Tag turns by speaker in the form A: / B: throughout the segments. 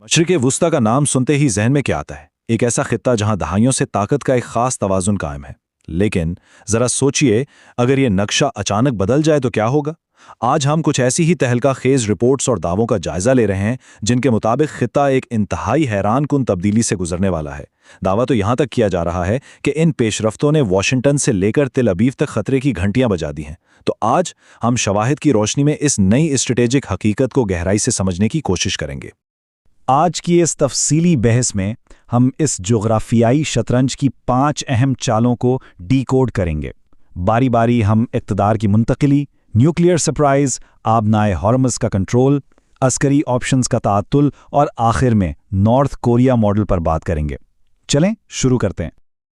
A: मशरिक़ वुस्ता का नाम सुनते ही जहन में क्या आता है? एक ऐसा खित्ता जहां दहाइयों से ताकत का एक खास तवाज़ुन कायम है। लेकिन जरा सोचिए, अगर ये नक्शा अचानक बदल जाए तो क्या होगा? आज हम कुछ ऐसी ही तहलका खेज रिपोर्ट्स और दावों का जायजा ले रहे हैं जिनके मुताबिक खित्ता एक इंतहाई हैरान कुन तब्दीली से गुजरने वाला है। दावा तो यहां तक किया जा रहा है कि इन पेशरफ्तों ने वाशिंगटन से लेकर तिल अबीब तक खतरे की घंटियां बजा दी हैं। तो आज हम शवाहिद की रोशनी में इस नई स्ट्रेटेजिक हकीकत को गहराई से समझने की कोशिश करेंगे।
B: आज की इस तफसीली बहस में हम इस जोग्राफियाई शतरंज की 5 अहम चालों को डीकोड करेंगे। बारी बारी हम इक़्तिदार की मुंतकिली, न्यूक्लियर सरप्राइज, आबनाए हॉर्मस का कंट्रोल, अस्करी ऑप्शंस का ताअत्तुल और आखिर में नॉर्थ कोरिया मॉडल पर बात करेंगे। चलें शुरू करते हैं।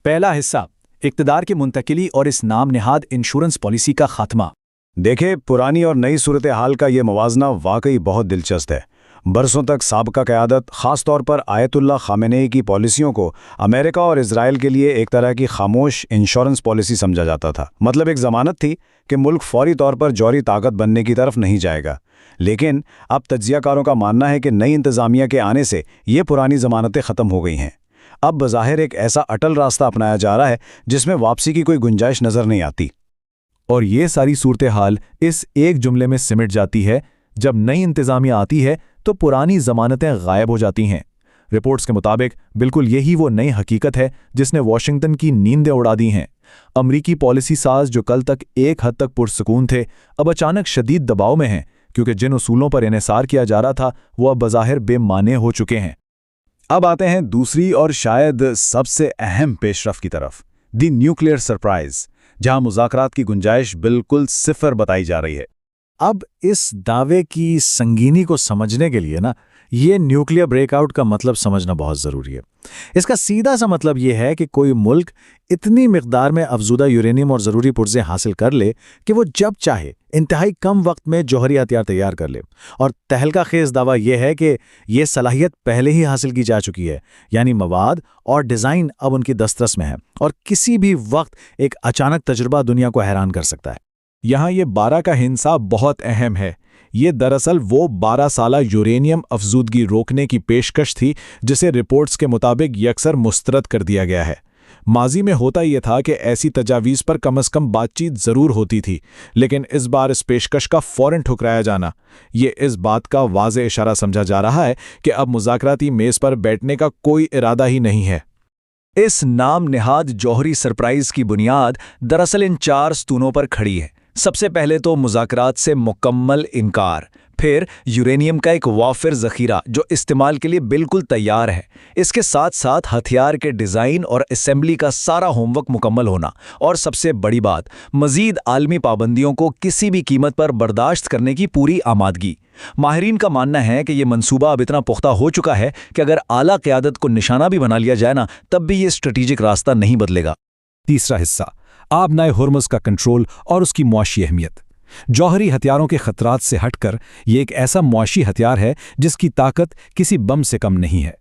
C: पहला हिस्सा, इक़्तिदार की मुंतकिली और इस नाम निहाद इंश्योरेंस पॉलिसी का खात्मा।
D: देखें, पुरानी और नई सूरत हाल का ये मवाजना वाकई बहुत दिलचस्प है। बरसों तक साबका क़यादत, ख़ास तौर पर आयतुल्लाह ख़ामेनेई की पॉलिसियों को अमेरिका और इजराइल के लिए एक तरह की खामोश इंश्योरेंस पॉलिसी समझा जाता था। मतलब एक ज़मानत थी कि मुल्क फौरी तौर पर जौहरी ताकत बनने की तरफ नहीं जाएगा। लेकिन अब तज्ज़ियाकारों का मानना है कि नई इंतज़ामिया के आने से ये पुरानी ज़मानतें ख़त्म हो गई हैं। अब बज़ाहिर एक ऐसा अटल रास्ता अपनाया जा रहा है जिसमें वापसी की कोई गुंजाइश नज़र नहीं आती।
E: और ये सारी सूरत हाल इस एक जुमले में सिमट जाती है: जब नई इंतज़ामिया आती है तो पुरानी ज़मानतें गायब हो जाती हैं। रिपोर्ट्स के मुताबिक बिल्कुल यही वो नई हकीकत है जिसने वाशिंगटन की नींदें उड़ा दी हैं। अमरीकी पॉलिसी साज जो कल तक एक हद तक पुरसकून थे, अब अचानक शदीद दबाव में हैं, क्योंकि जिन उसूलों पर इन्हिसार किया जा रहा था वो अब बज़ाहिर बेमाने हो चुके हैं।
B: अब आते हैं दूसरी और शायद सबसे अहम पेशरफ की तरफ, दी न्यूक्लियर सरप्राइज, जहां मुज़ाकरात की गुंजाइश बिल्कुल सिफर बताई जा रही है।
C: अब इस दावे की संगीनी को समझने के लिए ये न्यूक्लियर ब्रेकआउट का मतलब समझना बहुत ज़रूरी है। इसका सीधा सा मतलब ये है कि कोई मुल्क इतनी मिकदार में अफजूदा यूरेनियम और ज़रूरी पुर्जे हासिल कर ले कि वो जब चाहे इंतहाई कम वक्त में जौहरी हथियार तैयार कर ले। और तहलका खेज दावा यह है कि ये सलाहियत पहले ही हासिल की जा चुकी है, यानी मवाद और डिज़ाइन अब उनकी दस्तरस में है और किसी भी वक्त एक अचानक तजुर्बा दुनिया को हैरान कर सकता है।
E: यहाँ ये 12 का हिस्सा बहुत अहम है। ये दरअसल वो 12 साला यूरेनियम अफजूदगी रोकने की पेशकश थी जिसे रिपोर्ट्स के मुताबिक यकसर मुस्तरद कर दिया गया है। माजी में होता ये था कि ऐसी तजावीज़ पर कम अज़ कम बातचीत ज़रूर होती थी, लेकिन इस बार इस पेशकश का फ़ौरन ठुकराया जाना ये इस बात का वाज़े इशारा समझा जा रहा है कि अब मुज़ाकराती मेज़ पर बैठने का कोई इरादा ही नहीं है।
B: इस नाम निहाद जौहरी सरप्राइज की बुनियाद दरअसल इन 4 स्तूनों पर खड़ी है। सबसे पहले तो मुज़ाकरात से मुकम्मल इनकार, फिर यूरेनियम का एक वाफिर ज़ख़ीरा जो इस्तेमाल के लिए बिल्कुल तैयार है, इसके साथ साथ हथियार के डिज़ाइन और असेंबली का सारा होमवर्क मुकम्मल होना, और सबसे बड़ी बात, मज़ीद आलमी पाबंदियों को किसी भी कीमत पर बर्दाश्त करने की पूरी आमादगी। माहिरीन का मानना है कि ये मंसूबा अब इतना पुख्ता हो चुका है कि अगर आला क़यादत को निशाना भी बना लिया जाए तब भी ये स्ट्रेटेजिक रास्ता नहीं बदलेगा।
E: तीसरा हिस्सा, आबनाए हॉर्मस का कंट्रोल और उसकी मुआशी अहमियत। जौहरी हथियारों के खतरात से हटकर ये एक ऐसा मुआशी हथियार है जिसकी ताकत किसी बम से कम नहीं है।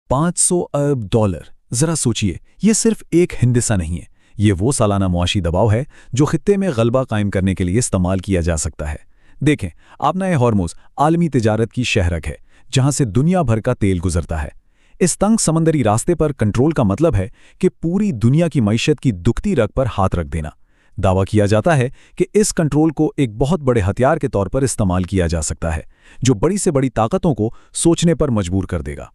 E: $500 अरब, जरा सोचिए, ये सिर्फ एक हिंदिसा नहीं है, ये वो सालाना मुआशी दबाव है जो खित्ते में गलबा कायम करने के लिए इस्तेमाल किया जा सकता है। देखें, आबनाए हॉर्मुज़ आलमी तिजारत की शहरक है जहां से दुनिया भर का तेल गुजरता है। इस तंग समंदरी रास्ते पर कंट्रोल का मतलब है कि पूरी दुनिया की मईशत की दुखती रग पर हाथ रख देना। दावा किया जाता है कि इस कंट्रोल को एक बहुत बड़े हथियार के तौर पर इस्तेमाल किया जा सकता है जो बड़ी से बड़ी ताकतों को सोचने पर मजबूर कर देगा।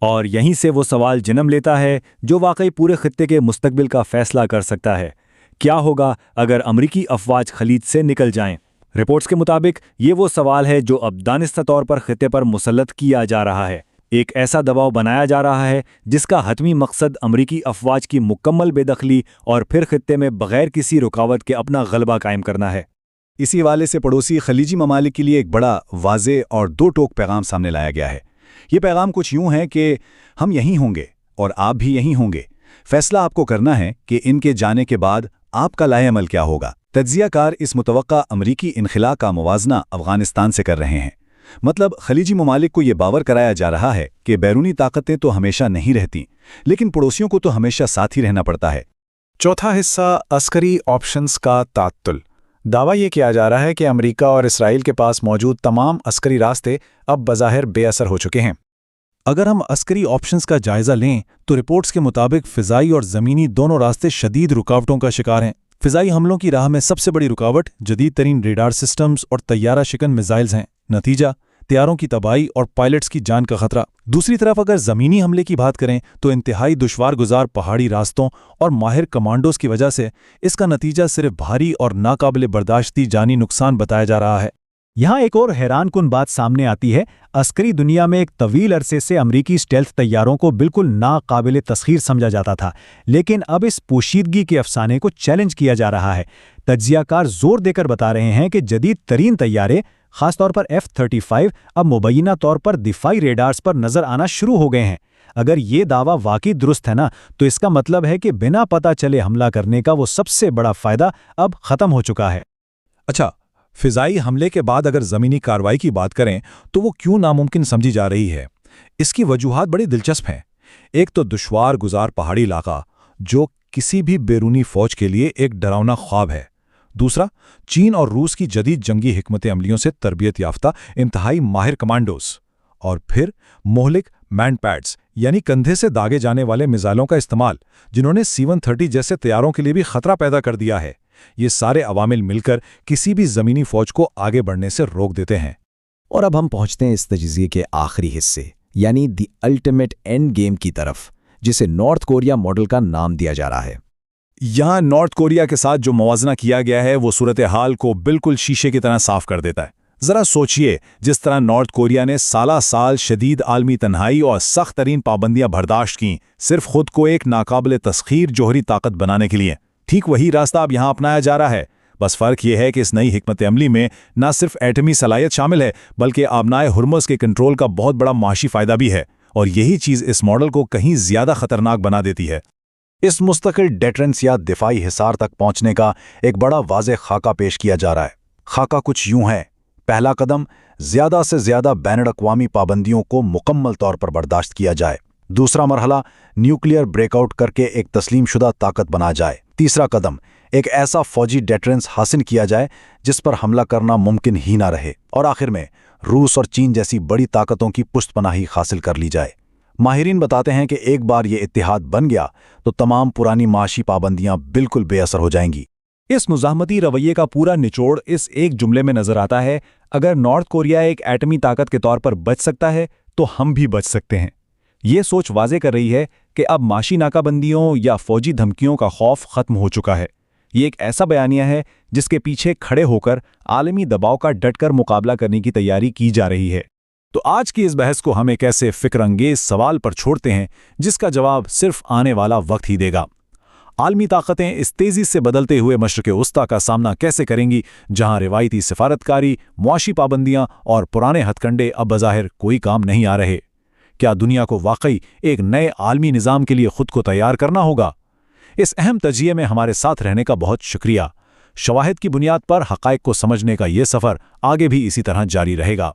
A: और यहीं से वो सवाल जन्म लेता है जो वाकई पूरे खित्ते के मुस्तकबिल का फैसला कर सकता है। क्या होगा अगर अमरीकी अफवाज खलीज से निकल जाएं? रिपोर्ट्स के मुताबिक ये वो सवाल है जो अब दानिस्ता तौर पर खित्ते पर मुसल्लत किया जा रहा है। एक ऐसा दबाव बनाया जा रहा है जिसका हतमी मकसद अमरीकी अफवाज की मुकम्मल बेदखली और फिर खित्ते में बग़ैर किसी रुकावट के अपना गलबा कायम करना है।
B: इसी हवाले से पड़ोसी खलीजी ममालिक के लिए एक बड़ा वाज़े और 2 टोक पैगाम सामने लाया गया है। ये पैगाम कुछ यूं है कि हम यहीं होंगे और आप भी यहीं होंगे। फैसला आपको करना है कि इनके जाने के बाद आपका लाएअमल क्या होगा। तज्ज़ियाकार इस मुतवक्का अमरीकी इनखिला का मुवाजना अफ़गानिस्तान से कर रहे हैं। मतलब खलीजी ममालिक को ये बावर कराया जा रहा है कि बैरूनी ताकतें तो हमेशा नहीं रहती, लेकिन पड़ोसियों को तो हमेशा साथ ही रहना पड़ता है।
C: चौथा हिस्सा, अस्करी ऑप्शंस का तात्तुल। दावा ये किया जा रहा है कि अमेरिका और इसराइल के पास मौजूद तमाम अस्करी रास्ते अब बज़ाहिर बेअसर हो चुके हैं।
E: अगर हम अस्करी ऑप्शंस का जायजा लें तो रिपोर्ट्स के मुताबिक फिजाई और ज़मीनी दोनों रास्ते शदीद रुकावटों का शिकार हैं। फिजाई हमलों की राह में सबसे बड़ी रुकावट जदीद तरीन रेडार सिस्टम्स और तैयारा शिकन मिसाइल्स हैं। नतीजा तैयारों की तबाही और पायलट्स की जान का खतरा। दूसरी तरफ अगर ज़मीनी हमले की बात करें तो इंतहाई दुश्वार गुजार पहाड़ी रास्तों और माहिर कमांडोज की वजह से इसका नतीजा सिर्फ भारी और नाकाबिले बर्दाश्ती जानी नुकसान बताया जा रहा है।
B: यहाँ एक और हैरानकुन बात सामने आती है। अस्करी दुनिया में एक तवील अरसे से अमरीकी स्टेल्थ तैयारों को बिल्कुल नाकाबिले तस्खीर समझा जाता था, लेकिन अब इस पोशीदगी के अफसाने को चैलेंज किया जा रहा है। तज्जियाकार जोर देकर बता रहे हैं कि जदीद तरीन तैयारे, खासतौर पर F-35, अब मुबैना तौर पर दिफाई रेडार्स पर नजर आना शुरू हो गए हैं। अगर ये दावा वाकई दुरुस्त है ना, तो इसका मतलब है कि बिना पता चले हमला करने का वो सबसे बड़ा फायदा अब खत्म हो चुका है।
E: अच्छा, फिजाई हमले के बाद अगर ज़मीनी कार्रवाई की बात करें तो वो क्यों नामुमकिन समझी जा रही है? इसकी वजूहात बड़ी दिलचस्प हैं। एक तो दुश्वार गुजार पहाड़ी इलाका, जो किसी भी बैरूनी फौज के लिए एक डरावना ख्वाब है। दूसरा, चीन और रूस की जदीद जंगी हिकमत अमलियों से तरबियत याफ्ता इंतहाई माहिर कमांडोज। और फिर मोहलिक मैनपैड्स यानी कंधे से दागे जाने वाले मिसाइलों का इस्तेमाल, जिन्होंने C-130 जैसे तैयारों के लिए भी खतरा पैदा कर दिया है। ये सारे अवामिल मिलकर किसी भी ज़मीनी फौज को आगे बढ़ने से रोक देते हैं।
B: और अब हम पहुंचते हैं इस तजज़िये के आखिरी हिस्से, यानी द अल्टीमेट एंड गेम की तरफ, जिसे नॉर्थ कोरिया मॉडल का नाम दिया जा रहा है।
E: यहाँ नॉर्थ कोरिया के साथ जो मवाजना किया गया है वो सूरत हाल को बिल्कुल शीशे की तरह साफ कर देता है। ज़रा सोचिए, जिस तरह नॉर्थ कोरिया ने साल शदीद आलमी तन्हाई और सख्त तरीन पाबंदियां बर्दाश्त की, सिर्फ खुद को एक नाकाबिले तस्खीर जोहरी ताकत बनाने के लिए, ठीक वही रास्ता अब यहाँ अपनाया जा रहा है। बस फ़र्क यह है कि इस नई हिकमत अमली में न सिर्फ एटमी सलाहियत शामिल है, बल्कि आबनाए हुर्मुज़ के कंट्रोल का बहुत बड़ा माशी फ़ायदा भी है। और यही चीज़ इस मॉडल को कहीं ज़्यादा ख़तरनाक बना देती है।
D: इस मुस्तकिल डेटरेंस या दिफाई हिसार तक पहुंचने का एक बड़ा वाज़ेह खाका पेश किया जा रहा है। खाका कुछ यूं है: पहला कदम, ज़्यादा से ज़्यादा बैनुल-अक़वामी पाबंदियों को मुकम्मल तौर पर बर्दाश्त किया जाए। दूसरा मरहला, न्यूक्लियर ब्रेकआउट करके एक तस्लीमशुदा ताकत बना जाए। तीसरा कदम, एक ऐसा फौजी डेटरेंस हासिल किया जाए जिस पर हमला करना मुमकिन ही ना रहे। और आखिर में रूस और चीन जैसी बड़ी ताकतों की पुष्टपनाही हासिल कर ली जाए। माहिरीन बताते हैं कि एक बार ये इत्तिहाद बन गया तो तमाम पुरानी माशी पाबंदियां बिल्कुल बेअसर हो जाएंगी।
E: इस मुज़ाहमती रवैये का पूरा निचोड़ इस एक जुमले में नजर आता है: अगर नॉर्थ कोरिया एक एटमी ताकत के तौर पर बच सकता है तो हम भी बच सकते हैं। ये सोच वाज़े कर रही है कि अब माशी नाकाबंदियों या फौजी धमकियों का खौफ खत्म हो चुका है। ये एक ऐसा बयानिया है जिसके पीछे खड़े होकर आलमी दबाव का डटकर मुकाबला करने की तैयारी की जा रही है। तो आज की इस बहस को हम एक ऐसे फिक्रअंगेज सवाल पर छोड़ते हैं जिसका जवाब सिर्फ आने वाला वक्त ही देगा। आलमी ताकतें इस तेज़ी से बदलते हुए मशरिक़ वस्ता का सामना कैसे करेंगी, जहां रिवायती सिफारतकारी, मुआशी पाबंदियां और पुराने हथकंडे अब बज़ाहिर कोई काम नहीं आ रहे? क्या दुनिया को वाकई एक नए आलमी निज़ाम के लिए खुद को तैयार करना होगा? इस अहम तजिए में हमारे साथ रहने का बहुत शुक्रिया। शवाहिद की बुनियाद पर हक़ाइक़ को समझने का ये सफ़र आगे भी इसी तरह जारी रहेगा।